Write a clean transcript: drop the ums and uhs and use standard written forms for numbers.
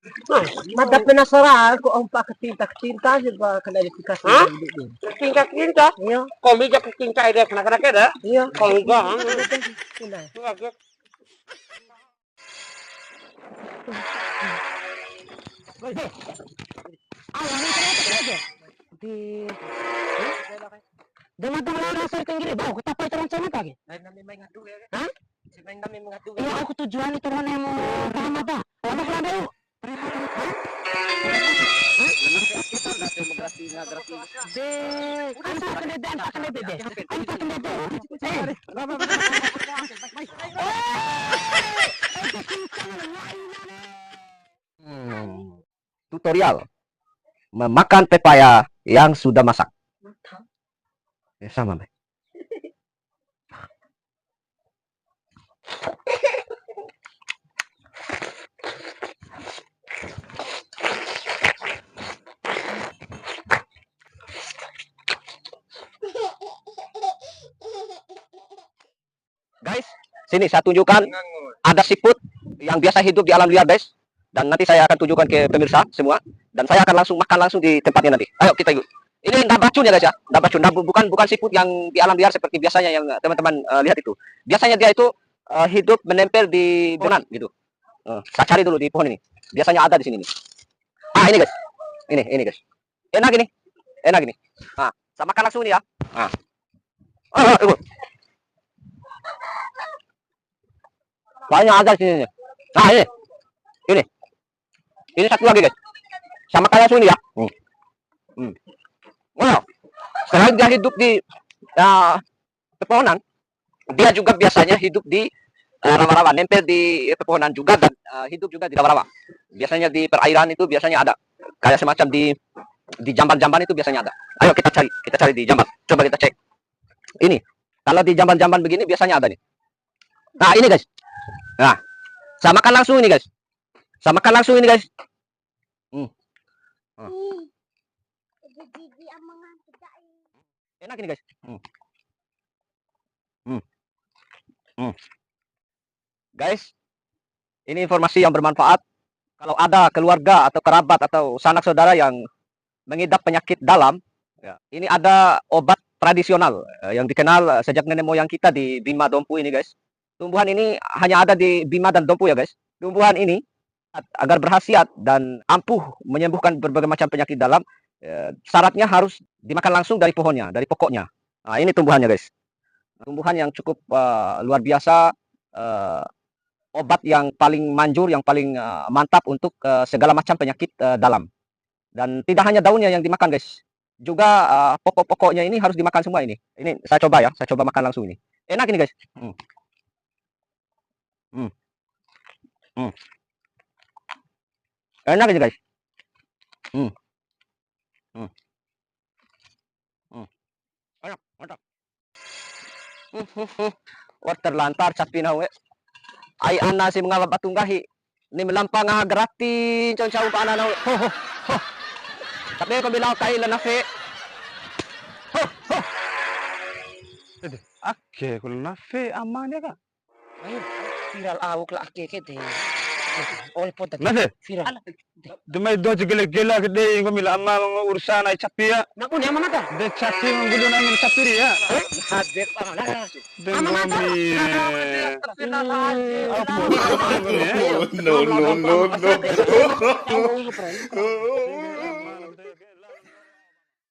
Ah, mata penasaran ko ang pakatinta-tinta sa klarifikasi Hah? ng dito. Kinta-kinta. Iya, Kami jak kinta ide kena-kena keda. iya. Kalau enggak, Tunay. Di Dama-dama sa tinggi ba? Ako tapay tarong sana tagi. Ay nami may ngadu ya. Ha? Si may nami ngadu. Iya ako tujuan itu mana mo tama ba? Ano ka na De, anta kene de, anta kene de. Anta kene de. Tutorial memakan pepaya yang sudah masak. Ya, sama, Mbak. Guys, sini saya tunjukkan ada siput yang biasa hidup di alam liar, guys. Dan nanti saya akan tunjukkan ke pemirsa semua. Dan saya akan langsung makan langsung di tempatnya nanti. Ayo kita ikut. Ini dabacun ya guys ya, dabacun. Bukan siput yang di alam liar seperti biasanya yang teman-teman lihat itu. Biasanya dia itu hidup menempel di pohonan gitu. Saya cari dulu di pohon ini. Biasanya ada di sini nih. Ah ini guys, ini guys. Enak ini, enak ini. Ah, saya makan langsung ini ya. Ah, ikut. Banyak ada di sini. Nah ini satu lagi guys. Saya makan langsung ini ya. Wow, selain dia hidup di pepohonan, dia juga biasanya hidup di rawa-rawa, nempel di pepohonan juga dan hidup juga di rawa-rawa. Biasanya di perairan itu biasanya ada, kayak semacam di jamban-jamban itu biasanya ada. Ayo kita cari di jamban. Coba kita cek. Ini, kalau di jamban-jamban begini biasanya ada nih. Nah ini guys, nah saya makan langsung ini guys. Saya makan langsung ini guys. Enak ini guys. Guys, ini informasi yang bermanfaat. Kalau ada keluarga atau kerabat atau sanak saudara yang mengidap penyakit dalam, ya, ini ada obat tradisional yang dikenal sejak nenek moyang kita di Bima Dompu ini guys. Tumbuhan ini hanya ada di Bima dan Dompu ya guys. Tumbuhan ini agar berkhasiat dan ampuh menyembuhkan berbagai macam penyakit dalam, syaratnya harus dimakan langsung dari pohonnya, dari pokoknya. Nah, ini tumbuhannya guys. Tumbuhan yang cukup luar biasa, obat yang paling manjur, yang paling mantap untuk segala macam penyakit dalam. Dan tidak hanya daunnya yang dimakan guys, juga pokok-pokoknya ini harus dimakan semua ini. Ini saya coba ya, saya coba makan langsung ini. Enak ini guys. Enak ini guys. Enak, mantap. Wah terlantar capi na we. Ay ana si mga batunggahi. Ni melampang nga gratis caw pa ana na. Tapi ko bilang kay lanafe. Ake kul nafe aman ya ka. Ayun, viral awak la ake kete. Ol po tadi. Nafe. Viral. Dumay do gele-gele gede ko mila amma mga urusan ay chapiya. Naku ni ama mata. De chapi manggulo namin chapiri ya. Hadir pa na. Denggomi. No, no, no, no. Ano